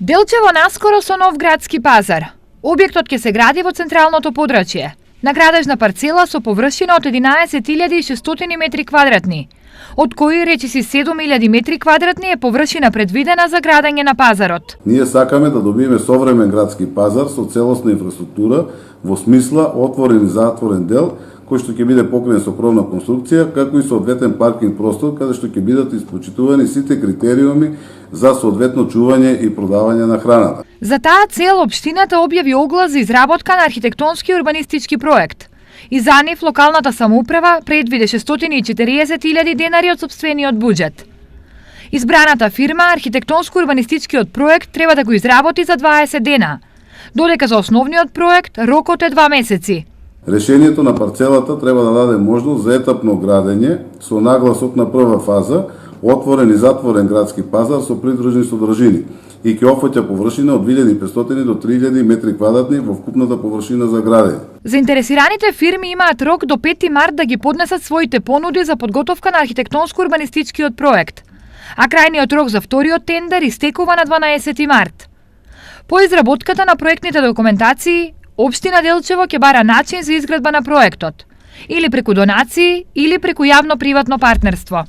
Делчево наскоро со нов градски пазар. Објектот ќе се гради во централното подрачје, на градежна парцела со површина од 11.600 метри квадратни, од кои речиси 7.000 метри квадратни е површина предвидена за градење на пазарот. Ние сакаме да добиеме современ градски пазар со целосна инфраструктура во смисла отворен и затворен дел, кој што ќе биде покриен со кровна конструкција, како и соодветен паркинг простор, каде што ќе бидат испочитувани сите критериуми за соодветно чување и продавање на храната. За таа цел општината објави оглас за изработка на архитектонски и урбанистички проект. И за нив локалната самоуправа предвиде 640.000 денари од сопствениот буџет. Избраната фирма архитектонско-урбанистичкиот проект треба да го изработи за 20 дена, додека за основниот проект рокот е 2 месеци. Решението на парцелата треба да даде можност за етапно градење со нагласок на прва фаза, отворен и затворен градски пазар со придружни содржини и ќе опфаќа површина од 2500 до 3000 метри квадратни во вкупната површина за градење. Заинтересираните фирми имаат рок до 5 март да ги поднесат своите понуди за подготовка на архитектонско-урбанистичкиот проект, а крајниот рок за вториот тендер истекува на 12 март. По изработката на проектните документации, Општина Делчево ќе бара начин за изградба на проектот, или преку донации, или преку јавно-приватно партнерство.